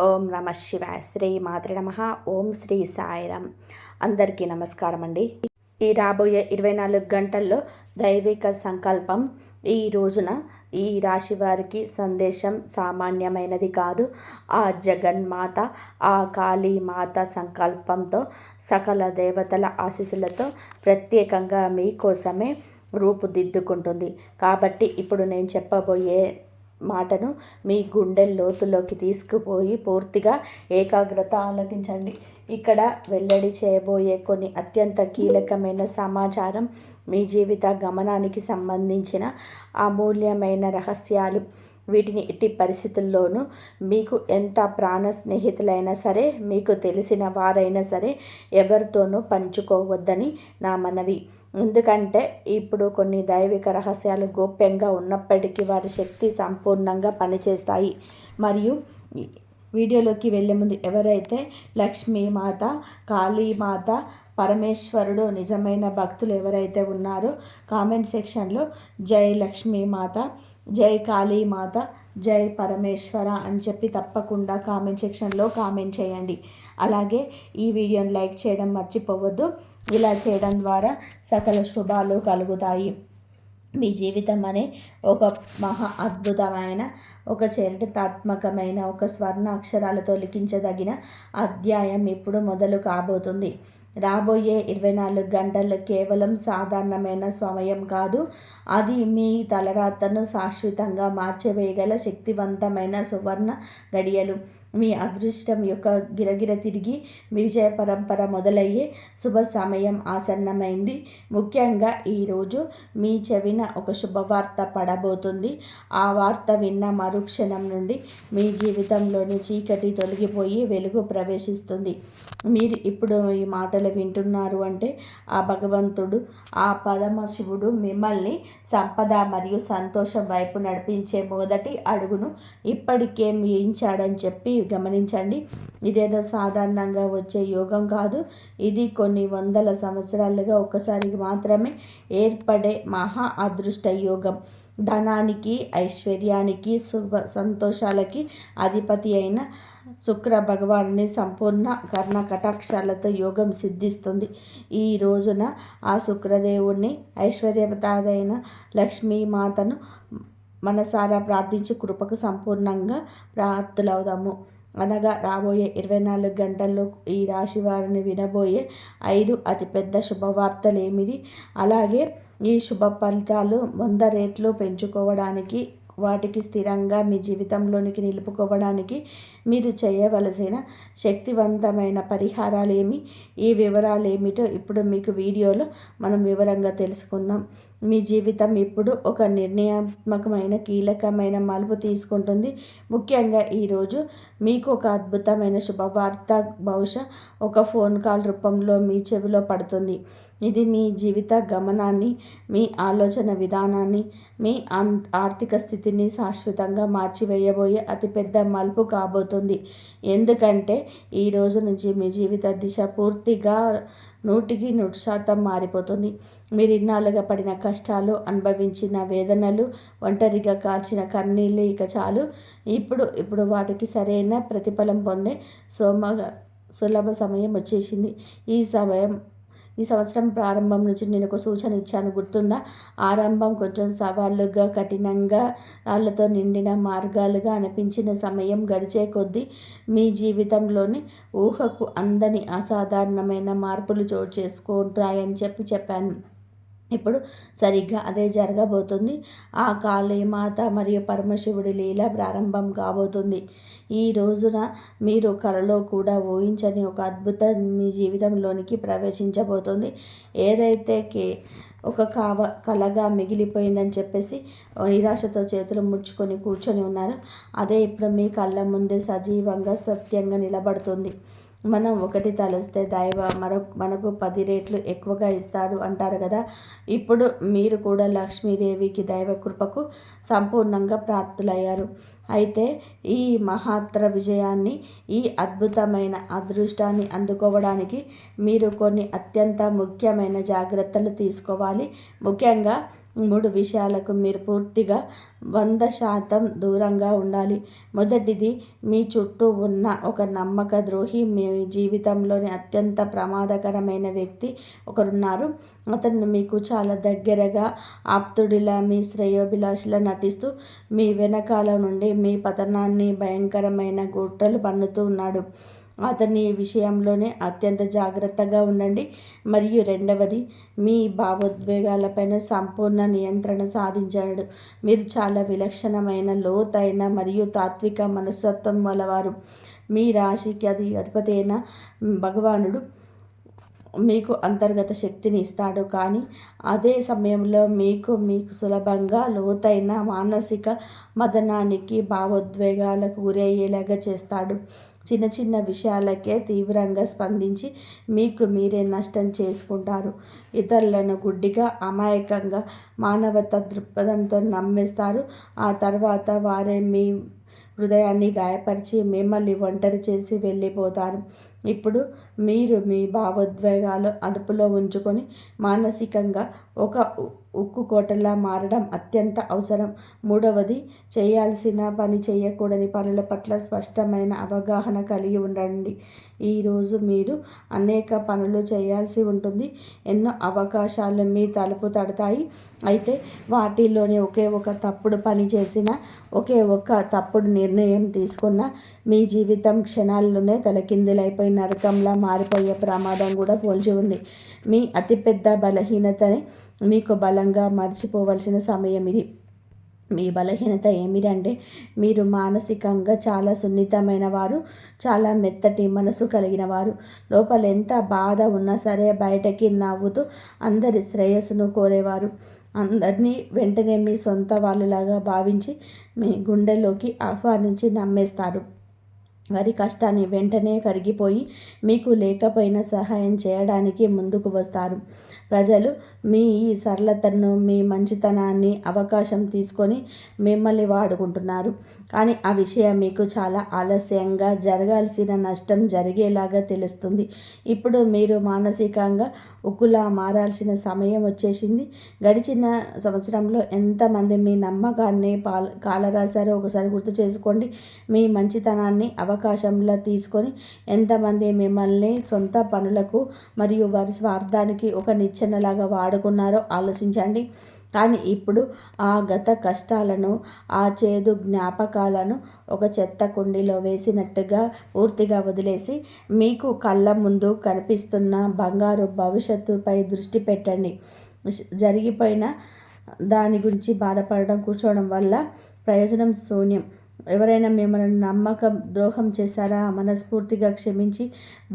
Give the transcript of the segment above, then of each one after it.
ఓం నమ శివాయ. శ్రీ మాతృ నమ. ఓం శ్రీ సాయిరామ్. అందరికీ నమస్కారం అండి. ఈ రాబోయే 24 గంటల్లో దైవిక సంకల్పం. ఈ రోజున ఈ రాశి వారికి సందేశం సామాన్యమైనది కాదు. ఆ జగన్మాత, ఆ కాళీమాత సంకల్పంతో, సకల దేవతల ఆశీస్సులతో ప్రత్యేకంగా మీకోసమే రూపుదిద్దుకుంటుంది. కాబట్టి ఇప్పుడు నేను చెప్పబోయే మాటను మీ గుండె లోతులోకి తీసుకుపోయి పూర్తిగా ఏకాగ్రత ఆలకించండి. ఇక్కడ వెల్లడి చేయబోయే కొన్ని అత్యంత కీలకమైన సమాచారం మీ జీవిత గమనానికి సంబంధించిన అమూల్యమైన రహస్యాలు. వీటిని ఎట్టి పరిస్థితుల్లోనూ మీకు ఎంత ప్రాణ స్నేహితులైనా సరే, మీకు తెలిసిన వారైనా సరే ఎవరితోనూ పంచుకోవద్దని నా మనవి. ఎందుకంటే ఇప్పుడు కొన్ని దైవిక రహస్యాలు గోప్యంగా ఉన్నప్పటికీ వారి శక్తి సంపూర్ణంగా పనిచేస్తాయి. మరియు వీడియోలోకి వెళ్ళే ముందు ఎవరైతే లక్ష్మీమాత, కాళీమాత, పరమేశ్వరుడు నిజమైన భక్తులు ఎవరైతే ఉన్నారో కామెంట్ సెక్షన్లో జై లక్ష్మీమాత, జై కాళీమాత, జై పరమేశ్వర అని చెప్పి తప్పకుండా కామెంట్ సెక్షన్లో కామెంట్ చేయండి. అలాగే ఈ వీడియోని లైక్ చేయడం మర్చిపోవద్దు. ఇలా చేయడం ద్వారా సకల శుభాలు కలుగుతాయి. మీ జీవితం అనే ఒక మహా అద్భుతమైన, ఒక చరిత్రాత్మకమైన, ఒక స్వర్ణ అక్షరాలతో లిఖించదగిన అధ్యాయం ఇప్పుడు మొదలు కాబోతుంది. రాబోయే 24 గంటలు కేవలం సాధారణమైన సమయం కాదు. అది మీ తలరాతను శాశ్వతంగా మార్చివేయగల శక్తివంతమైన సువర్ణ గడియలు. మీ అదృష్టం యొక్క గిరగిర తిరిగి విజయ పరంపర మొదలయ్యే శుభ సమయం ఆసన్నమైంది. ముఖ్యంగా ఈరోజు మీ చెవిన ఒక శుభవార్త పడబోతుంది. ఆ వార్త విన్న మరుక్షణం నుండి మీ జీవితంలోని చీకటి తొలగిపోయి వెలుగు ప్రవేశిస్తుంది. మీరు ఇప్పుడు ఈ మాటలు వింటున్నారు అంటే ఆ భగవంతుడు, ఆ పరమశివుడు మిమ్మల్ని సంపద మరియు సంతోషం వైపు నడిపించే మొదటి అడుగును ఇప్పటికే వేయించాడని చెప్పి గమనించండి. ఇదేదో సాధారణంగా వచ్చే యోగం కాదు. ఇది కొన్ని వందల సంవత్సరాలుగా ఒక్కసారి మాత్రమే ఏర్పడే మహా అదృష్ట యోగం. ధనానికి, ఐశ్వర్యానికి, శుభ సంతోషాలకి అధిపతి అయిన శుక్ర భగవానుని సంపూర్ణ కర్ణ కటాక్షాలతో యోగం సిద్ధిస్తుంది. ఈ రోజున ఆ శుక్రదేవుణ్ణి, ఐశ్వర్యవతారైన లక్ష్మీమాతను మనసారా ప్రార్థించి కృపకు సంపూర్ణంగా ప్రార్థులవుదాము. అనగా రాబోయే 24 గంటల్లో ఈ రాశి వారిని వినబోయే 5 అతిపెద్ద శుభవార్తలు ఏమిటి, అలాగే ఈ శుభ ఫలితాలు 100 రెట్లు పెంచుకోవడానికి, వాటికి స్థిరంగా మీ జీవితంలోనికి నిలుపుకోవడానికి మీరు చేయవలసిన శక్తివంతమైన పరిహారాలు ఏమి, ఈ వివరాలు ఏమిటో ఇప్పుడు మీకు వీడియోలో మనం వివరంగా తెలుసుకుందాం. మీ జీవితం ఇప్పుడు ఒక నిర్ణయాత్మకమైన, కీలకమైన మలుపు తీసుకుంటుంది. ముఖ్యంగా ఈరోజు మీకు ఒక అద్భుతమైన శుభవార్త బహుశా ఒక ఫోన్ కాల్ రూపంలో మీ చెవిలో పడుతుంది. ఇది మీ జీవిత గమనాన్ని, మీ ఆలోచన విధానాన్ని, మీ ఆర్థిక స్థితిని శాశ్వతంగా మార్చివేయబోయే అతిపెద్ద మలుపు కాబోతుంది. ఎందుకంటే ఈ రోజు నుంచి మీ జీవిత దిశ పూర్తిగా 100% మారిపోతుంది. మీరు ఇన్నాళ్ళుగా పడిన కష్టాలు, అనుభవించిన వేదనలు, ఒంటరిగా కాల్చిన కన్నీళ్ళు ఇక చాలు. ఇప్పుడు వాటికి సరైన ప్రతిఫలం పొందే సులభ సమయం వచ్చేసింది. ఈ సంవత్సరం ప్రారంభం నుంచి నేను ఒక సూచన ఇచ్చాను, గుర్తుందా? ఆరంభం కొంచెం సవాళ్ళుగా, కఠినంగా, రాళ్లతో నిండిన మార్గాలుగా అనిపించిన సమయం గడిచే కొద్దీ మీ జీవితంలోని ఊహకు అందని అసాధారణమైన మార్పులు చోటు చేసుకుంటాయని చెప్పాను. ఇప్పుడు సరిగ్గా అదే జరగబోతుంది. ఆ కాళీమాత మరియు పరమశివుడి లీల ప్రారంభం కాబోతుంది. ఈ రోజున మీరు కలలో కూడా ఊహించని ఒక అద్భుతం మీ జీవితంలోనికి ప్రవేశించబోతుంది. ఏదైతే ఒక కలగా మిగిలిపోయిందని చెప్పేసి నిరాశతో చేతులు ముడుచుకొని కూర్చొని ఉన్నారు, అదే ఇప్పుడు మీ కళ్ళ ముందే సజీవంగా, సత్యంగా నిలబడుతుంది. మనం ఒకటి తలుస్తే మనకు 10 రెట్లు ఎక్కువగా ఇస్తాడు అంటారు కదా. ఇప్పుడు మీరు కూడా లక్ష్మీదేవికి, దైవ కృపకు సంపూర్ణంగా ప్రాప్తులయ్యారు. అయితే ఈ మహత్తర విజయాన్ని, ఈ అద్భుతమైన అదృష్టాన్ని అందుకోవడానికి మీరు కొన్ని అత్యంత ముఖ్యమైన జాగ్రత్తలు తీసుకోవాలి. ముఖ్యంగా 3 విషయాలకు మీరు పూర్తిగా 100% దూరంగా ఉండాలి. మొదటిది, మీ చుట్టూ ఉన్న ఒక నమ్మక ద్రోహి. మీ జీవితంలోని అత్యంత ప్రమాదకరమైన వ్యక్తి ఒకరున్నారు. అతను మీకు చాలా దగ్గరగా, ఆప్తుడిలా, మీ శ్రేయోభిలాషిలా నటిస్తూ మీ వెనకాల నుండి మీ పతనాన్ని భయంకరమైన కుట్రలు పన్నుతూ ఉన్నాడు. అతని విషయంలోనే అత్యంత జాగ్రత్తగా ఉండండి. మరియు రెండవది, మీ భావోద్వేగాలపైన సంపూర్ణ నియంత్రణ సాధించాడు. మీరు చాలా విలక్షణమైన, లోతైన మరియు తాత్విక మనస్తత్వం గలవారు. మీ రాశికి అధిపతి అయిన భగవానుడు మీకు అంతర్గత శక్తిని ఇస్తాడు, కానీ అదే సమయంలో మీకు సులభంగా లోతైన మానసిక మదనానికి, భావోద్వేగాలకు గురయ్యేలాగా చేస్తాడు. చిన్న చిన్న విషయాలకే తీవ్రంగా స్పందించి మీకు మీరే నష్టం చేసుకుంటారు. ఇతరులను గుడ్డిగా, అమాయకంగా, మానవతా దృక్పథంతో నమ్మేస్తారు. ఆ తర్వాత వారే మీ హృదయాన్ని గాయపరిచి మిమ్మల్ని ఒంటరి చేసి వెళ్ళిపోతారు. ఇప్పుడు మీరు మీ భావోద్వేగాలు అదుపులో ఉంచుకొని మానసికంగా ఒక ఉక్కు కోటలా మారడం అత్యంత అవసరం. మూడవది, చేయాల్సిన పని, చేయకూడని పనుల పట్ల స్పష్టమైన అవగాహన కలిగి ఉండండి. ఈరోజు మీరు అనేక పనులు చేయాల్సి ఉంటుంది. ఎన్నో అవకాశాలు మీ తలుపు తడతాయి. అయితే వాటిల్లోనే ఒకే ఒక తప్పుడు పని చేసిన, ఒకే ఒక తప్పుడు నిర్ణయం తీసుకున్న మీ జీవితం క్షణాల్లోనే తలకిందులైపోయి నరకంలా మారిపోయే ప్రమాదం కూడా పోల్చి ఉంది. మీ అతిపెద్ద బలహీనతని మీకు బలంగా మర్చిపోవలసిన సమయం ఇది. మీ బలహీనత ఏమిటంటే మీరు మానసికంగా చాలా సున్నితమైన వారు, చాలా మెత్తటి మనసు కలిగిన వారు. లోపల ఎంత బాధ ఉన్నా సరే బయటకి నవ్వుతూ అందరి శ్రేయస్సును కోరేవారు. అందరినీ వెంటనే మీ సొంత వాళ్ళలాగా భావించి మీ గుండెల్లోకి ఆహ్వానించి నమ్మేస్తారు. వారి కష్టాన్ని వెంటనే కరిగిపోయి మీకు లేకపోయినా సహాయం చేయడానికి ముందుకు వస్తారు. ప్రజలు మీ ఈ సరళతను, మీ మంచితనాన్ని అవకాశం తీసుకొని మిమ్మల్ని వాడుకుంటున్నారు. కానీ ఆ విషయం మీకు చాలా ఆలస్యంగా జరగాల్సిన నష్టం జరిగేలాగా తెలుస్తుంది. ఇప్పుడు మీరు మానసికంగా ఉక్కులా మారాల్సిన సమయం వచ్చేసింది. గడిచిన సంవత్సరంలో ఎంతమంది మీ నమ్మకాన్ని కాలరాశారో ఒకసారి గుర్తు చేసుకోండి. మీ మంచితనాన్ని అవకాశంలా తీసుకొని ఎంతమంది మిమ్మల్ని సొంత పనులకు మరియు వారి స్వార్థానికి ఒక నిచ్చెనలాగా వాడుకున్నారో ఆలోచించండి. కానీ ఇప్పుడు ఆ గత కష్టాలను, ఆ చేదు జ్ఞాపకాలను ఒక చెత్త కుండీలో వేసినట్టుగా పూర్తిగా వదిలేసి మీకు కళ్ళ ముందు కనిపిస్తున్న బంగారు భవిష్యత్తుపై దృష్టి పెట్టండి. జరిగిపోయిన దాని గురించి బాధపడడం, కూర్చోవడం వల్ల ప్రయోజనం శూన్యం. ఎవరైనా మిమ్మల్ని నమ్మకం ద్రోహం చేశారా? మనస్ఫూర్తిగా క్షమించి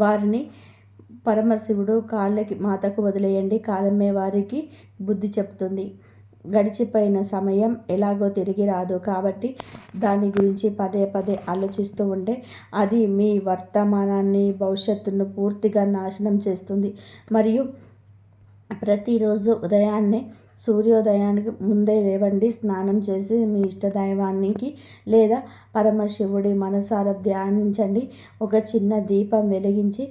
వారిని పరమశివుడు కాళ్ళకి మాతకు వదిలేయండి. కాలమే వారికి బుద్ధి చెప్తుంది. గడిచిపోయిన సమయం ఎలాగో తిరిగి రాదు, కాబట్టి దాని గురించి పదే పదే ఆలోచిస్తూ ఉంటే అది మీ వర్తమానాన్ని, భవిష్యత్తును పూర్తిగా నాశనం చేస్తుంది. మరియు ప్రతిరోజు ఉదయాన్నే సూర్యోదయానికి ముందే లేవండి. స్నానం చేసి మీ ఇష్టదైవానికి లేదా పరమశివుడి మనసారా ధ్యానించండి. ఒక చిన్న దీపం వెలిగించి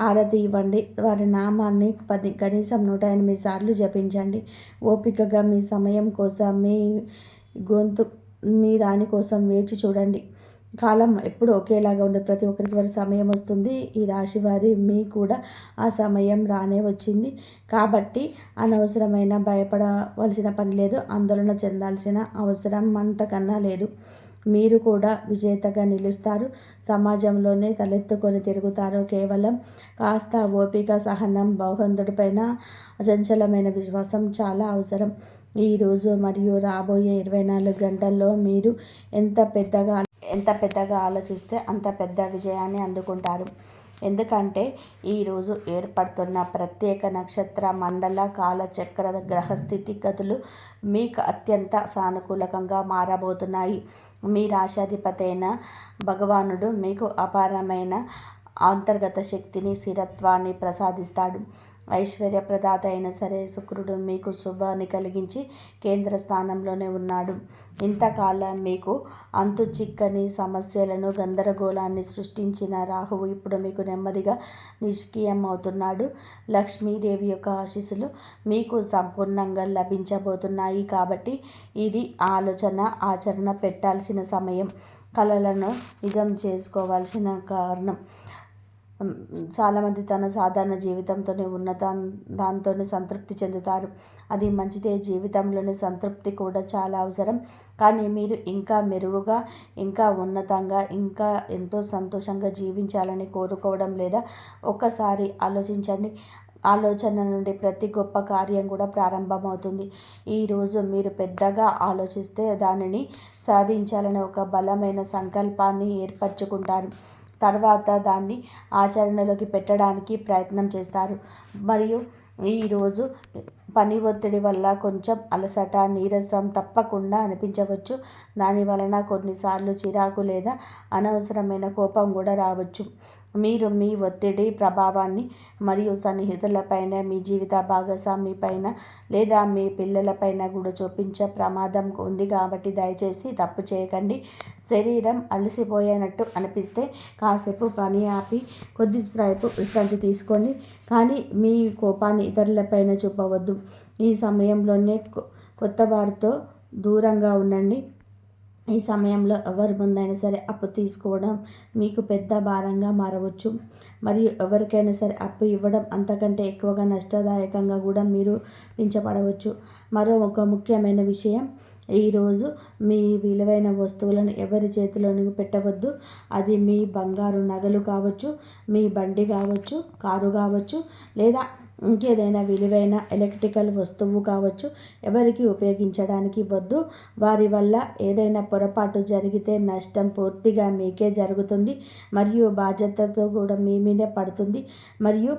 ఆరతి ఇవ్వండి. వారి నామాన్ని కనీసం 108 సార్లు జపించండి. ఓపికగా మీ సమయం కోసం, మీ దానికోసం వేచి చూడండి. కాలం ఎప్పుడు ఒకేలాగా ఉండదు. ప్రతి ఒక్కరికి వారి సమయం వస్తుంది. ఈ రాశి వారి మీ కూడా ఆ సమయం రానే వచ్చింది. కాబట్టి అనవసరమైన భయపడవలసిన పని లేదు. ఆందోళన చెందాల్సిన అవసరం అంతకన్నా లేదు. మీరు కూడా విజేతగా నిలుస్తారు. సమాజంలోనే తలెత్తుకొని తిరుగుతారు. కేవలం కాస్త ఓపిక, సహనం, భగవంతుడిపైన అచంచలమైన విశ్వాసం చాలా అవసరం. ఈరోజు మరియు రాబోయే 24 గంటల్లో మీరు ఎంత పెద్దగా ఆలోచిస్తే అంత పెద్ద విజయాన్ని అందుకుంటారు. ఎందుకంటే ఈరోజు ఏర్పడుతున్న ప్రత్యేక నక్షత్ర, మండల, కాలచక్ర గ్రహస్థితి గతులు మీకు అత్యంత సానుకూలంగా మారబోతున్నాయి. మీ రాశాధిపతి అయిన భగవానుడు మీకు అపారమైన అంతర్గత శక్తిని, స్థిరత్వాన్ని ప్రసాదిస్తాడు. ఐశ్వర్య ప్రదాత అయిన సరే శుక్రుడు మీకు శుభాన్ని కలిగించి కేంద్ర స్థానంలోనే ఉన్నాడు. ఇంతకాలం మీకు అంతు చిక్కని సమస్యలను గందరగోళాన్ని సృష్టించిన రాహువు ఇప్పుడు మీకు నెమ్మదిగా నిష్క్రియం అవుతున్నాడు. లక్ష్మీదేవి యొక్క ఆశీస్సులు మీకు సంపూర్ణంగా లభించబోతున్నాయి. కాబట్టి ఇది ఆచరణ పెట్టాల్సిన సమయం. కలలను నిజం చేసుకోవాల్సిన కారణం. చాలామంది తన సాధారణ జీవితంతోనే దాంతోనే సంతృప్తి చెందుతారు. అది మంచిదే. జీవితంలోని సంతృప్తి కూడా చాలా అవసరం. కానీ మీరు ఇంకా మెరుగుగా, ఇంకా ఉన్నతంగా, ఇంకా ఎంతో సంతోషంగా జీవించాలని కోరుకోవడం లేదా? ఒక్కసారి ఆలోచించండి. ఆలోచన నుండి ప్రతి గొప్ప కార్యం కూడా ప్రారంభమవుతుంది. ఈరోజు మీరు పెద్దగా ఆలోచిస్తే దానిని సాధించాలని ఒక బలమైన సంకల్పాన్ని ఏర్పరచుకుంటారు. తర్వాత దాన్ని ఆచరణలోకి పెట్టడానికి ప్రయత్నం చేస్తారు. మరియు ఈరోజు పని ఒత్తిడి వల్ల కొంచెం అలసట, నీరసం తప్పకుండా అనిపించవచ్చు. దాని వలన కొన్నిసార్లు చిరాకు లేదా అనవసరమైన కోపం కూడా రావచ్చు. మీరు మీ ఒత్తిడి ప్రభావాన్ని మరియు సన్నిహితులపైన, మీ జీవిత భాగస్వామి పైన లేదా మీ పిల్లలపైన కూడా చూపించే ప్రమాదం ఉంది. కాబట్టి దయచేసి తప్పు చేయకండి. శరీరం అలసిపోయినట్టు అనిపిస్తే కాసేపు పని ఆపి కొద్దిసేపు విశ్రాంతి తీసుకోండి. కానీ మీ కోపాన్ని ఇతరులపైన చూపవద్దు. ఈ సమయంలోనే కొత్త వారితో దూరంగా ఉండండి. ఈ సమయంలో ఎవరి ముందైనా సరే అప్పు తీసుకోవడం మీకు పెద్ద భారంగా మారవచ్చు. మరియు ఎవరికైనా సరే అప్పు ఇవ్వడం అంతకంటే ఎక్కువగా నష్టదాయకంగా కూడా మీరు పెంచబడవచ్చు. ఒక ముఖ్యమైన విషయం, ఈరోజు మీ విలువైన వస్తువులను ఎవరి చేతిలోనికి పెట్టవద్దు. అది మీ బంగారు నగలు కావచ్చు, మీ బండి కావచ్చు, కారు కావచ్చు, లేదా ఇంకేదైనా విలువైన ఎలక్ట్రికల్ వస్తువు కావచ్చు. ఎవరికి ఉపయోగించడానికి వద్దు. వారి వల్ల ఏదైనా పొరపాటు జరిగితే నష్టం పూర్తిగా మీకే జరుగుతుంది మరియు బాధ్యతతో కూడా మీ మీదే పడుతుంది. మరియు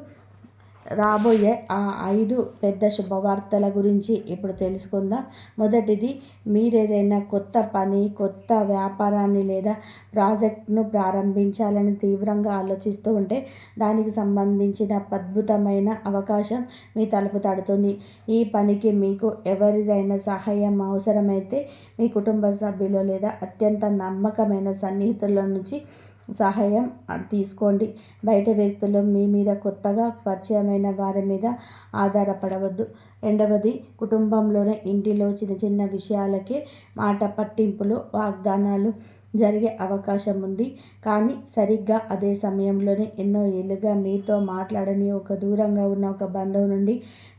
రాబోయే ఆ 5 పెద్ద శుభవార్తల గురించి ఇప్పుడు తెలుసుకుందాం. మొదటిది, మీరేదైనా కొత్త పని, కొత్త వ్యాపారాన్ని లేదా ప్రాజెక్ట్ను ప్రారంభించాలని తీవ్రంగా ఆలోచిస్తూ ఉంటే దానికి సంబంధించిన అద్భుతమైన అవకాశం మీ తలుపు తడుతుంది. ఈ పనికి మీకు ఎవరిదైనా సహాయం అవసరమైతే మీ కుటుంబ సభ్యులు లేదా అత్యంత నమ్మకమైన సన్నిహితుల నుంచి సహాయం తీసుకోండి. బయట వ్యక్తులు మీ మీద కొత్తగా పరిచయమైన వారి మీద ఆధారపడవద్దు. రెండవది, కుటుంబంలోనే ఇంటిలో చిన్న చిన్న విషయాలకే మాట పట్టింపులు, వాగ్దానాలు జరిగే అవకాశం ఉంది. కానీ సరిగ్గా అదే సమయంలోనే ఎన్నో ఏళ్ళుగా మీతో మాట్లాడని దూరంగా ఉన్న ఒక బంధువు నుండి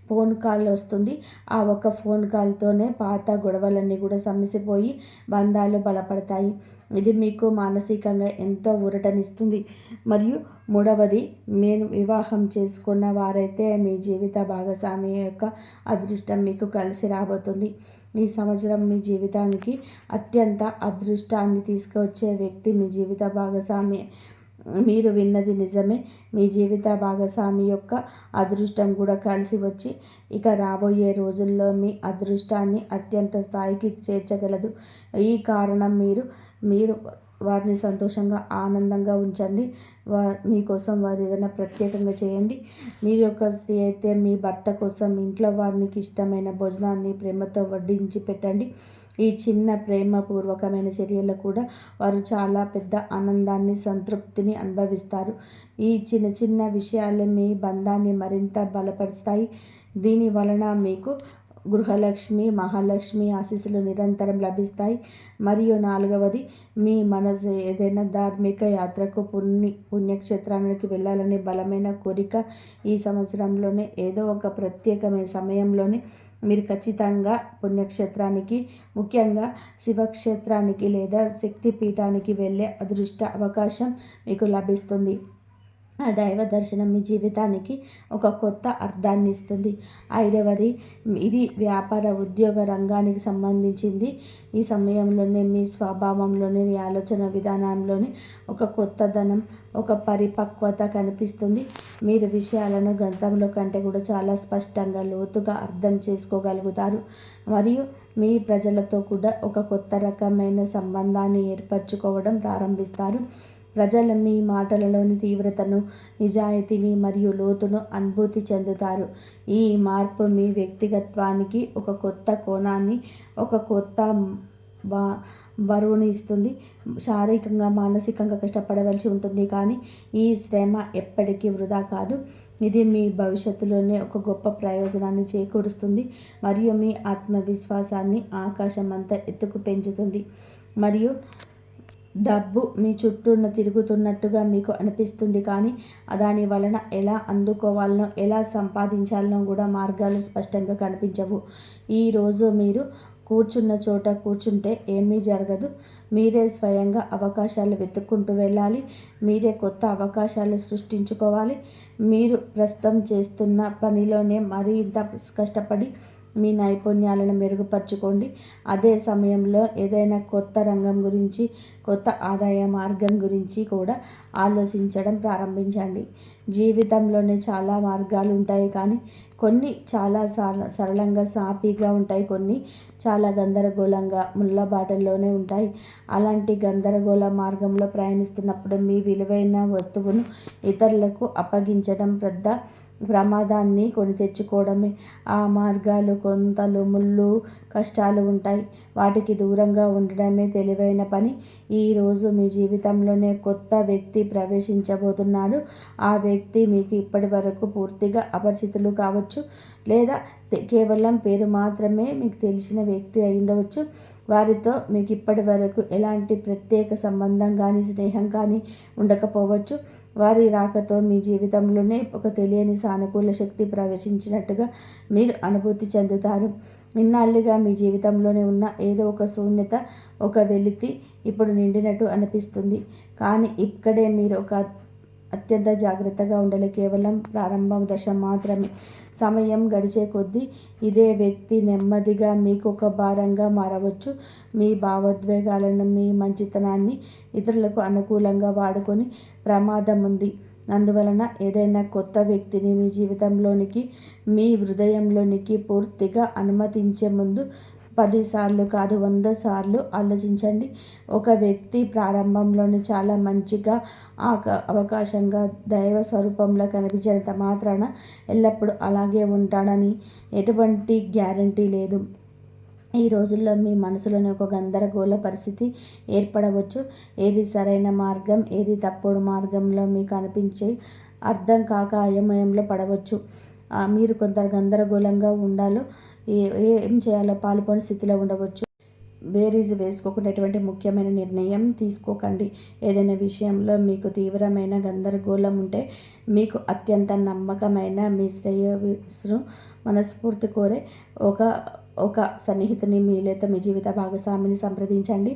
ఫోన్ కాల్ వస్తుంది. ఆ ఒక్క ఫోన్ కాల్తోనే పాత గొడవలన్నీ కూడా సమసిపోయి బంధాలు బలపడతాయి. ఇది మీకు మానసికంగా ఎంతో ఊరటనిస్తుంది. మరియు మూడవది, మీరు వివాహం చేసుకున్న వారైతే మీ జీవిత భాగస్వామి యొక్క అదృష్టం మీకు కలిసి రాబోతుంది. ఈ సంవత్సరం మీ జీవితానికి అత్యంత అదృష్టాన్ని తీసుకువచ్చే వ్యక్తి మీ జీవిత భాగస్వామి. మీరు విన్నది నిజమే. మీ జీవిత భాగస్వామి యొక్క అదృష్టం కూడా కలిసి వచ్చి ఇక రాబోయే రోజుల్లో మీ అదృష్టాన్ని అత్యంత స్థాయికి చేర్చగలదు. ఈ కారణం మీరు వారిని సంతోషంగా, ఆనందంగా ఉంచండి. మీకోసం వారు ఏదైనా ప్రత్యేకంగా చేయండి. మీరు యొక్క స్త్రీ అయితే మీ భర్త కోసం ఇంట్లో వారికి ఇష్టమైన భోజనాన్ని ప్రేమతో వడ్డించి పెట్టండి. ఈ చిన్న ప్రేమపూర్వకమైన చర్యలు కూడా వారు చాలా పెద్ద ఆనందాన్ని, సంతృప్తిని అనుభవిస్తారు. ఈ చిన్న చిన్న విషయాలే మీ బంధాన్ని మరింత బలపరుస్తాయి. దీని వలన మీకు గృహలక్ష్మి, మహాలక్ష్మి ఆశీస్సులు నిరంతరం లభిస్తాయి. మరియు నాలుగవది, మీ మనసు ఏదైనా ధార్మిక యాత్రకు, పుణ్యక్షేత్రానికి వెళ్ళాలనే బలమైన కోరిక ఈ సంవత్సరంలోనే ఏదో ఒక ప్రత్యేకమైన సమయంలోనే మీరు ఖచ్చితంగా పుణ్యక్షేత్రానికి, ముఖ్యంగా శివక్షేత్రానికి లేదా శక్తిపీఠానికి వెళ్ళే అదృష్ట అవకాశం మీకు లభిస్తుంది. ఆ దైవ దర్శనం మీ జీవితానికి ఒక కొత్త అర్థాన్ని ఇస్తుంది. ఐదవది, ఇది వ్యాపార, ఉద్యోగ రంగానికి సంబంధించింది. ఈ సమయంలోనే మీ స్వభావంలోని, ఆలోచన విధానంలోని ఒక కొత్తదనం, ఒక పరిపక్వత కనిపిస్తుంది. మీరు విషయాలను గతంలో కంటే కూడా చాలా స్పష్టంగా, లోతుగా అర్థం చేసుకోగలుగుతారు. మరియు మీ ప్రజలతో కూడా ఒక కొత్త రకమైన సంబంధాన్ని ఏర్పరచుకోవడం ప్రారంభిస్తారు. ప్రజలు మీ మాటలలోని తీవ్రతను, నిజాయితీని మరియు లోతును అనుభూతి చెందుతారు. ఈ మార్పు మీ వ్యక్తిగత్వానికి ఒక కొత్త కోణాన్ని, ఒక కొత్త బరువుని ఇస్తుంది. శారీరకంగా, మానసికంగా కష్టపడవలసి ఉంటుంది, కానీ ఈ శ్రమ ఎప్పటికీ వృధా కాదు. ఇది మీ భవిష్యత్తులోనే ఒక గొప్ప ప్రయోజనాన్ని చేకూరుస్తుంది మరియు మీ ఆత్మవిశ్వాసాన్ని ఆకాశమంతా ఎత్తుకు పెంచుతుంది. మరియు డబ్బు మీ చుట్టూన తిరుగుతున్నట్టుగా మీకు అనిపిస్తుంది, కానీ దాని వలన ఎలా అందుకోవాలనో, ఎలా సంపాదించాలనో కూడా మార్గాలు స్పష్టంగా కనిపించవు. ఈరోజు మీరు కూర్చున్న చోట కూర్చుంటే ఏమీ జరగదు. మీరే స్వయంగా అవకాశాలు వెతుక్కుంటూ వెళ్ళాలి. మీరే కొత్త అవకాశాలు సృష్టించుకోవాలి. మీరు ప్రస్తుతం చేస్తున్న పనిలోనే మరింత కష్టపడి మీ నైపుణ్యాలను మెరుగుపరచుకోండి. అదే సమయంలో ఏదైనా కొత్త రంగం గురించి, కొత్త ఆదాయ మార్గం గురించి కూడా ఆలోచించడం ప్రారంభించండి. జీవితంలోనే చాలా మార్గాలు ఉంటాయి, కానీ కొన్ని చాలా సరళంగా, సాఫీగా ఉంటాయి. కొన్ని చాలా గందరగోళంగా, ముళ్ళబాటల్లోనే ఉంటాయి. అలాంటి గందరగోళ మార్గంలో ప్రయాణిస్తున్నప్పుడు మీ విలువైన వస్తువును ఇతరులకు అప్పగించడం పెద్ద ప్రమాదాన్ని కొని తెచ్చుకోవడమే. ఆ మార్గాలు కొంతలు, ముళ్ళు, కష్టాలు ఉంటాయి. వాటికి దూరంగా ఉండడమే తెలివైన పని. ఈరోజు మీ జీవితంలోనే కొత్త వ్యక్తి ప్రవేశించబోతున్నాడు. ఆ వ్యక్తి మీకు ఇప్పటి వరకు పూర్తిగా అపరిచితులు కావచ్చు, లేదా కేవలం పేరు మాత్రమే మీకు తెలిసిన వ్యక్తి అయి ఉండవచ్చు. వారితో మీకు ఇప్పటి వరకు ఎలాంటి ప్రత్యేక సంబంధం కానీ, స్నేహం కానీ ఉండకపోవచ్చు. వారి రాకతో మీ జీవితంలోనే ఒక తెలియని సానుకూల శక్తి ప్రవేశించినట్టుగా మీరు అనుభూతి చెందుతారు. ఇన్నాళ్ళుగా మీ జీవితంలోనే ఉన్న ఏదో ఒక శూన్యత, ఒక వెలితి ఇప్పుడు నిండినట్టు అనిపిస్తుంది. కానీ ఇక్కడే మీరు అత్యంత జాగ్రత్తగా ఉండాలి. కేవలం ప్రారంభ దశ మాత్రమే. సమయం గడిచే కొద్దీ ఇదే వ్యక్తి నెమ్మదిగా మీకు ఒక భారంగా మారవచ్చు. మీ భావోద్వేగాలను, మీ మంచితనాన్ని ఇతరులకు అనుకూలంగా వాడుకొని ప్రమాదం ఉంది. అందువలన ఏదైనా కొత్త వ్యక్తిని మీ జీవితంలోనికి, మీ హృదయంలోనికి పూర్తిగా అనుమతించే ముందు 10 సార్లు కాదు, 100 సార్లు ఆలోచించండి. ఒక వ్యక్తి ప్రారంభంలోనే చాలా మంచిగా, అవకాశంగా, దైవ స్వరూపంలో కనిపించినంత మాత్రాన ఎల్లప్పుడూ అలాగే ఉంటాడని ఎటువంటి గ్యారంటీ లేదు. ఈ రోజుల్లో మీ మనసులోని ఒక గందరగోళ పరిస్థితి ఏర్పడవచ్చు. ఏది సరైన మార్గం, ఏది తప్పుడు మార్గంలో మీకు అనిపించి అర్థం కాక అయోమయంలో పడవచ్చు. మీరు కొంత గందరగోళంగా ఉండాలో, ఏం చేయాలో పాలుపోని స్థితిలో ఉండవచ్చు. బేరీజు వేసుకోకుండా ఎటువంటి ముఖ్యమైన నిర్ణయం తీసుకోకండి. ఏదైనా విషయంలో మీకు తీవ్రమైన గందరగోళం ఉంటే, మీకు అత్యంత నమ్మకమైన, మీ శ్రేయస్సును మనస్ఫూర్తి కోరే ఒక సన్నిహితుని, లేదా మీ జీవిత భాగస్వామిని సంప్రదించండి.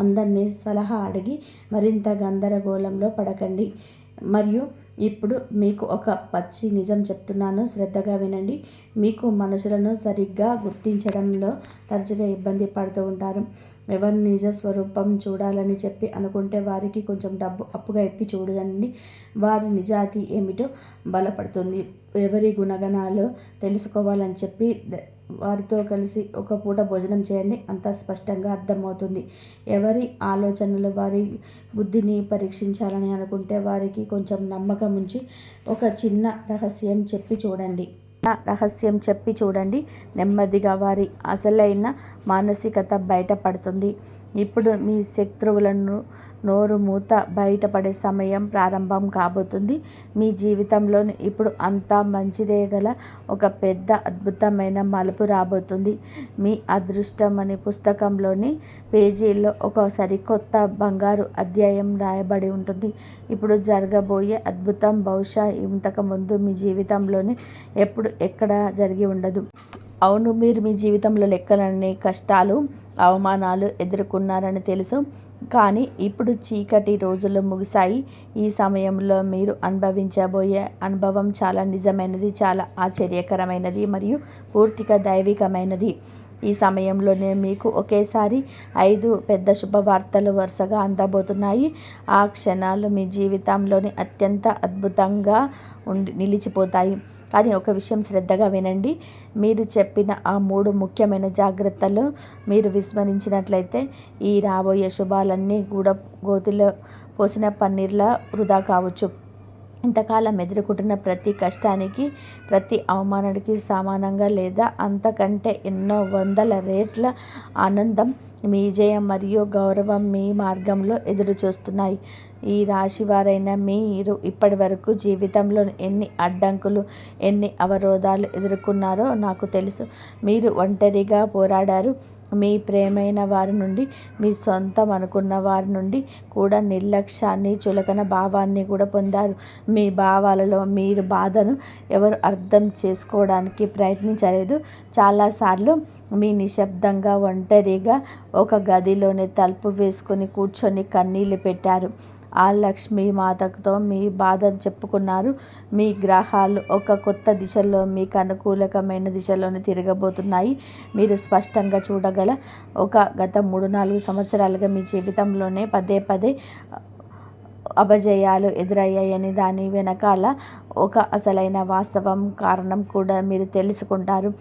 అందరినీ సలహా అడిగి మరింత గందరగోళంలో పడకండి. మరియు ఇప్పుడు మీకు ఒక పచ్చి నిజం చెప్తున్నాను, శ్రద్ధగా వినండి. మీకు మనుషులను సరిగ్గా గుర్తించడంలో తరచుగా ఇబ్బంది పడుతూ ఉంటారు. ఎవరి నిజ స్వరూపం చూడాలని చెప్పి అనుకుంటే వారికి కొంచెం డబ్బు అప్పుగా ఇప్పి చూడండి. వారి నిజాయితీ ఏమిటో బలపడుతుంది. ఎవరి గుణగణాలు తెలుసుకోవాలని చెప్పి వారితో కలిసి ఒక పూట భోజనం చేయండి. అంతా స్పష్టంగా అర్థమవుతుంది. ఎవరి ఆలోచనలు, వారి బుద్ధిని పరీక్షించాలని అనుకుంటే వారికి కొంచెం నమ్మకం ఉంచి ఒక చిన్న రహస్యం చెప్పి చూడండి. నెమ్మదిగా వారి అసలైన మానసికత బయటపడుతుంది. ఇప్పుడు మీ శత్రువులను నోరు మూత బయటపడే సమయం ప్రారంభం కాబోతుంది. మీ జీవితంలో ఇప్పుడు అంతా మంచిదే గల ఒక పెద్ద అద్భుతమైన మలుపు రాబోతుంది. మీ అదృష్టం అనే పుస్తకంలోని పేజీల్లో ఒక సరికొత్త బంగారు అధ్యాయం రాయబడి ఉంటుంది. ఇప్పుడు జరగబోయే అద్భుతం బహుశా ఇంతకుముందు మీ జీవితంలోని ఎప్పుడు ఎక్కడ జరిగి ఉండదు. అవును, మీరు మీ జీవితంలో లెక్కలన్నీ కష్టాలు, అవమానాలు ఎదుర్కొన్నారని తెలుసు. కానీ ఇప్పుడు చీకటి రోజులు ముగిశాయి. ఈ సమయంలో మీరు అనుభవించబోయే అనుభవం చాలా నిజమైనది, చాలా ఆశ్చర్యకరమైనది మరియు పూర్తిగా దైవికమైనది. ఈ సమయంలోనే మీకు ఒకేసారి 5 పెద్ద శుభవార్తలు వరుసగా అందబోతున్నాయి. ఆ క్షణాలు మీ జీవితంలోని అత్యంత అద్భుతంగా నిలిచిపోతాయి. కానీ ఒక విషయం శ్రద్ధగా వినండి. మీరు చెప్పిన ఆ 3 ముఖ్యమైన జాగ్రత్తలు మీరు విస్మరించినట్లయితే ఈ రాబోయే శుభాలన్నీ కూడా గోతిలో పోసిన పన్నీర్లా వృధా కావచ్చు. ఇంతకాలం ఎదుర్కొంటున్న ప్రతి కష్టానికి, ప్రతి అవమానానికి సమానంగా లేదా అంతకంటే ఎన్నో వందల రెట్ల ఆనందం, మీ విజయం మరియు గౌరవం మీ మార్గంలో ఎదురు చూస్తున్నాయి. ఈ రాశివారైన మీరు ఇప్పటివరకు జీవితంలో ఎన్ని అడ్డంకులు, ఎన్ని అవరోధాలు ఎదుర్కొన్నారో నాకు తెలుసు. మీరు ఒంటరిగా పోరాడారు. మీ ప్రియమైన వారి నుండి, మీ సొంతం అనుకున్న వారి నుండి కూడా నిర్లక్ష్యాన్ని, చులకన భావాన్ని కూడా పొందారు. మీ భావాలలో మీరు బాధను ఎవరు అర్థం చేసుకోవడానికి ప్రయత్నించలేదు. చాలాసార్లు మీ నిశ్శబ్దంగా ఒంటరిగా ఒక గదిలోనే తలుపు వేసుకొని కూర్చొని కన్నీళ్లు పెట్టారు. ఆ లక్ష్మీ మాతతో మీ బాధను చెప్పుకున్నారు. మీ గ్రహాలు ఒక కొత్త దిశలో, మీకు అనుకూలకమైన దిశలోనే తిరగబోతున్నాయి. మీరు స్పష్టంగా చూడగల గత 3-4 సంవత్సరాలుగా మీ జీవితంలోనే పదే పదే అపజయాలు ఎదురయ్యాయని, దాని వెనకాల ఒక అసలైన వాస్తవం కారణం కూడా మీరు తెలుసుకుంటారు.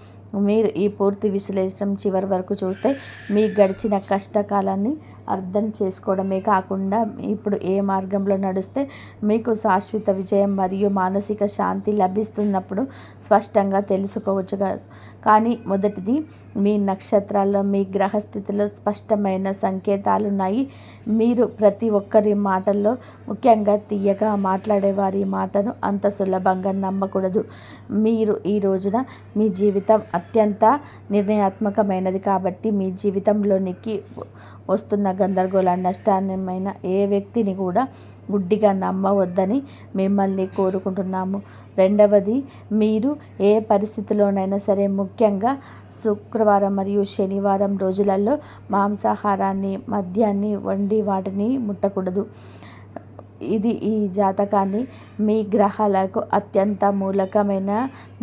మీరు ఈ పూర్తి విశ్లేషణ చివరి వరకు చూస్తే మీ గడిచిన కష్టకాలాన్ని అర్థం చేసుకోవడమే కాకుండా ఇప్పుడు ఏ మార్గంలో నడిస్తే మీకు శాశ్వత విజయం మరియు మానసిక శాంతి లభిస్తున్నప్పుడు స్పష్టంగా తెలుసుకోవచ్చు. కానీ మొదటిది, మీ నక్షత్రాల్లో, మీ గ్రహస్థితిలో స్పష్టమైన సంకేతాలున్నాయి. మీరు ప్రతి ఒక్కరి మాటల్లో, ముఖ్యంగా తీయగా మాట్లాడే వారి మాటను అంత సులభంగా నమ్మకూడదు. మీరు ఈ రోజున మీ జీవితం అత్యంత నిర్ణయాత్మకమైనది కాబట్టి మీ జీవితంలోనికి వస్తున్న గందరగోళ, నష్టాన్నమైన ఏ వ్యక్తిని కూడా గుడ్డిగా నమ్మవద్దని మిమ్మల్ని కోరుకుంటున్నాము. రెండవది, మీరు ఏ పరిస్థితిలోనైనా సరే, ముఖ్యంగా శుక్రవారం మరియు శనివారం రోజులలో మాంసాహారాన్ని, మద్యాన్ని వండి వాటిని ముట్టకూడదు. ఇది ఈ జాతకాన్ని మీ గ్రహాలకు అత్యంత మూలకమైన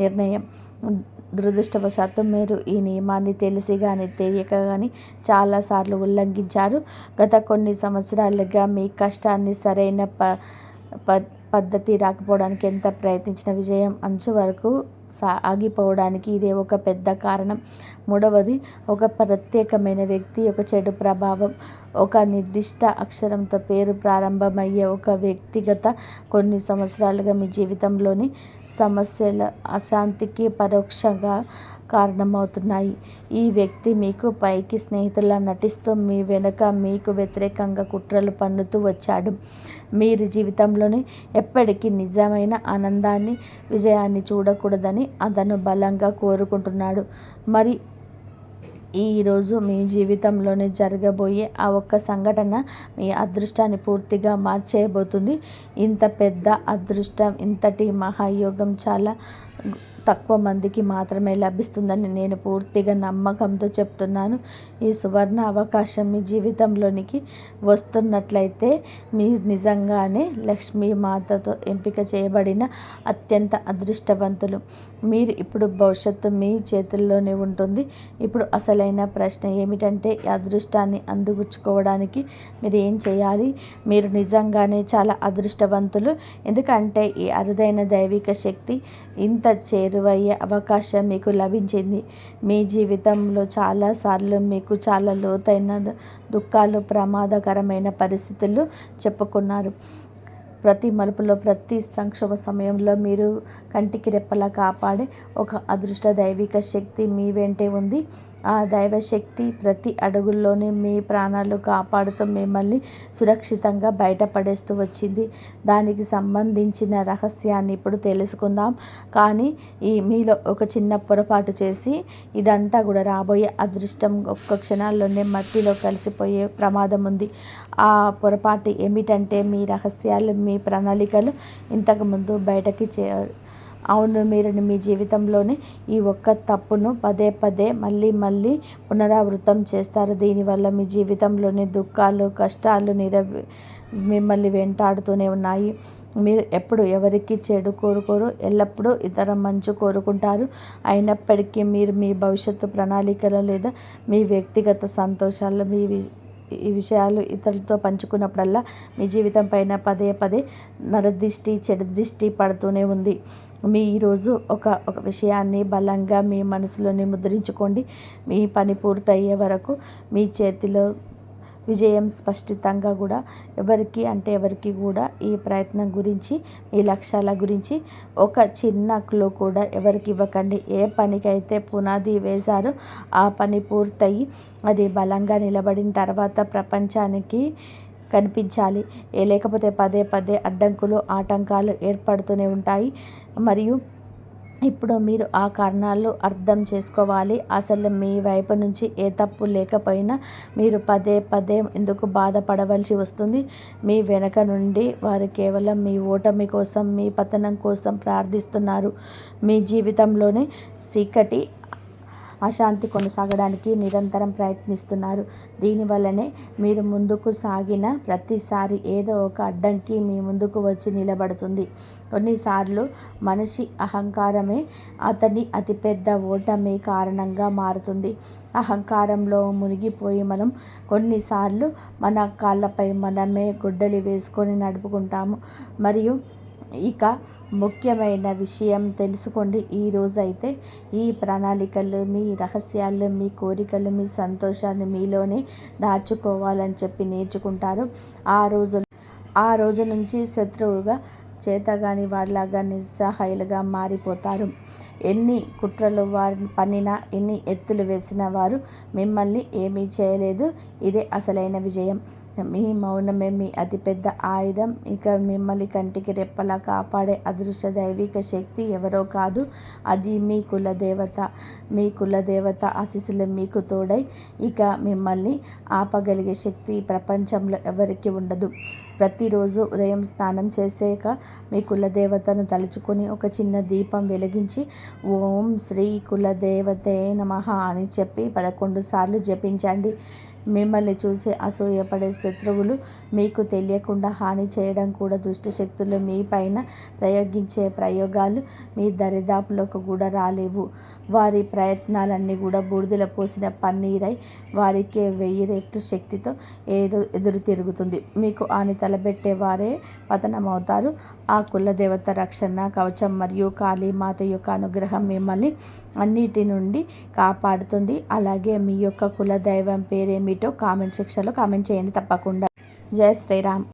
నిర్ణయం. దురదృష్టవశాత్తు మీరు ఈ నియమాన్ని తెలిసి కానీ తెలియక కానీ చాలాసార్లు ఉల్లంఘించారు. గత కొన్ని సంవత్సరాలుగా మీ కష్టాన్ని సరైన పద్ధతి రాకపోవడానికి ఎంత ప్రయత్నించిన విజయం అంచు వరకు ఆగిపోవడానికి ఇదే ఒక పెద్ద కారణం. మూడవది, ఒక ప్రత్యేకమైన వ్యక్తి, ఒక చెడు ప్రభావం, ఒక నిర్దిష్ట అక్షరంతో పేరు ప్రారంభమయ్యే ఒక వ్యక్తిగత కొన్ని సంవత్సరాలుగా మీ జీవితంలోని సమస్యల, అశాంతికి పరోక్షంగా కారణమవుతున్నాయి. ఈ వ్యక్తి మీకు పైకి స్నేహితులా నటిస్తూ మీ వెనుక మీకు వ్యతిరేకంగా కుట్రలు పన్నుతూ వచ్చాడు. మీరు జీవితంలోని ఎప్పటికీ నిజమైన ఆనందాన్ని, విజయాన్ని చూడకూడదని అతను బలంగా కోరుకుంటున్నాడు. మరి ఈరోజు మీ జీవితంలోనే జరగబోయే ఆ ఒక్క సంఘటన మీ అదృష్టాన్ని పూర్తిగా మార్చేయబోతుంది. ఇంత పెద్ద అదృష్టం, ఇంతటి మహాయోగం చాలా తక్కువ మందికి మాత్రమే లభిస్తుందని నేను పూర్తిగా నమ్మకంతో చెప్తున్నాను. ఈ సువర్ణ అవకాశం మీ జీవితంలోనికి వస్తున్నట్లయితే మీరు నిజంగానే లక్ష్మీమాతతో ఎంపిక చేయబడిన అత్యంత అదృష్టవంతులు. మీరు ఇప్పుడు భవిష్యత్తు మీ చేతుల్లోనే ఉంటుంది. ఇప్పుడు అసలైన ప్రశ్న ఏమిటంటే, ఈ అదృష్టాన్ని అందిపుచ్చుకోవడానికి మీరు ఏం చేయాలి? మీరు నిజంగానే చాలా అదృష్టవంతులు. ఎందుకంటే ఈ అరుదైన దైవిక శక్తి, ఇంత చేరువయ్యే అవకాశం మీకు లభించింది. మీ జీవితంలో చాలాసార్లు మీకు చాలా లోతైన దుఃఖాలు, ప్రమాదకరమైన పరిస్థితులు చెప్పుకున్నారు. ప్రతి మలుపులో, ప్రతి సంక్షోభ సమయంలో మీరు కంటికి రెప్పలా కాపాడే ఒక అదృష్ట దైవిక శక్తి మీ వెంటే ఉంది. ఆ దైవశక్తి ప్రతి అడుగుల్లోనే మీ ప్రాణాలు కాపాడుతూ మిమ్మల్ని సురక్షితంగా బయటపడేస్తూ వచ్చింది. దానికి సంబంధించిన రహస్యాన్ని ఇప్పుడు తెలుసుకుందాం. కానీ మీలో ఒక చిన్న పొరపాటు చేసి ఇదంతా కూడా రాబోయే అదృష్టం ఒక్క క్షణాల్లోనే మట్టిలో కలిసిపోయే ప్రమాదం ఉంది. ఆ పొరపాటు ఏమిటంటే, మీ రహస్యాలు, మీ ప్రణాళికలు ఇంతకుముందు బయటకి అవును, మీరు మీ జీవితంలోని ఈ ఒక్క తప్పును పదే పదే మళ్ళీ పునరావృతం చేస్తారు. దీనివల్ల మీ జీవితంలోని దుఃఖాలు, కష్టాలు మిమ్మల్ని వెంటాడుతూనే ఉన్నాయి. మీరు ఎప్పుడు ఎవరికి చెడు కోరుకోరు, ఎల్లప్పుడూ ఇతర మంచు కోరుకుంటారు. అయినప్పటికీ మీరు మీ భవిష్యత్తు ప్రణాళికలు లేదా మీ వ్యక్తిగత సంతోషాలు ఈ విషయాలు ఇతరులతో పంచుకున్నప్పుడల్లా మీ జీవితం పైన పదే పదే నరదృష్టి, చెడు దృష్టి పడుతూనే ఉంది. మీ ఈరోజు ఒక విషయాన్ని బలంగా మీ మనసులోని ముద్రించుకోండి. మీ పని పూర్తయ్యే వరకు మీ చేతిలో విజయం స్పష్టంగా కూడా ఎవరికి కూడా ఈ ప్రయత్నం గురించి, ఈ లక్ష్యాల గురించి ఒక చిన్న క్లూ కూడా ఎవరికి ఇవ్వకండి. ఏ పనికైతే పునాది వేశారో ఆ పని పూర్తయి అది బలంగా నిలబడిన తర్వాత ప్రపంచానికి కనిపించాలి. లేకపోతే పదే పదే అడ్డంకులు, ఆటంకాలు ఏర్పడుతూనే ఉంటాయి. మరియు ఇప్పుడు మీరు ఆ కారణాలు అర్థం చేసుకోవాలి. అసలు మీ వైపు నుంచి ఏ తప్పు లేకపోయినా మీరు పదే పదే ఎందుకు బాధపడవలసి వస్తుంది? మీ వెనక నుండి వారు కేవలం మీ ఓటమి కోసం, మీ పతనం కోసం ప్రార్థిస్తున్నారు. మీ జీవితంలోనే చీకటి, అశాంతి కొనసాగడానికి నిరంతరం ప్రయత్నిస్తున్నారు. దీనివల్లనే మీరు ముందుకు సాగిన ప్రతిసారి ఏదో ఒక అడ్డంకి మీ ముందుకు వచ్చి నిలబడుతుంది. కొన్నిసార్లు మనిషి అహంకారమే అతని అతిపెద్ద ఓటమి కారణంగా మారుతుంది. అహంకారంలో మునిగిపోయి మనం కొన్నిసార్లు మన కాళ్ళపై మనమే గొడ్డలి వేసుకొని నడుపుకుంటాము. మరియు ఇక ముఖ్యమైన విషయం తెలుసుకోండి. ఈరోజైతే ఈ ప్రణాళికలు, మీ రహస్యాలు, మీ కోరికలు, మీ సంతోషాన్ని మీలోనే దాచుకోవాలని చెప్పి నేర్చుకుంటారు. ఆ రోజు నుంచి శత్రువుగా, చేతగాని వారిలాగా నిస్సహాయులుగా మారిపోతారు. ఎన్ని కుట్రలు వారిని పన్నినా, ఎన్ని ఎత్తులు వేసిన వారు మిమ్మల్ని ఏమీ చేయలేదు. ఇదే అసలైన విజయం. మీ మౌనమే మీ అతిపెద్ద ఆయుధం. ఇక మిమ్మల్ని కంటికి రెప్పలా కాపాడే అదృశ్య దైవిక శక్తి ఎవరో కాదు, అది మీ కులదేవత. మీ కులదేవత ఆశీస్సులు మీకు తోడై ఇక మిమ్మల్ని ఆపగలిగే శక్తి ఈ ప్రపంచంలో ఎవరికి ఉండదు. ప్రతిరోజు ఉదయం స్నానం చేసాక మీ కులదేవతను తలుచుకొని ఒక చిన్న దీపం వెలిగించి ఓం శ్రీ కులదేవతే నమః అని చెప్పి 11 సార్లు జపించండి. మిమ్మల్ని చూసి అసూయపడే శత్రువులు, మీకు తెలియకుండా హాని చేయడం కూడా దుష్ట శక్తులు మీ పైన ప్రయోగించే ప్రయోగాలు మీ దరిదాపులకు కూడా రాలేవు. వారి ప్రయత్నాలన్నీ కూడా బూడిదలో పోసిన పన్నీరై వారికే 1000 రెట్లు శక్తితో ఎదురు తిరుగుతుంది. మీకు హాని తలబెట్టే వారే పతనమవుతారు. ఆ కులదేవత రక్షణ కవచం మరియు కాళీమాత యొక్క అనుగ్రహం మిమ్మల్ని అన్నిటి నుండి కాపాడుతుంది. అలాగే మీ యొక్క కులదైవం పేరేమిటో కామెంట్ సెక్షన్లో కామెంట్ చేయండి తప్పకుండా. జై శ్రీరామ్.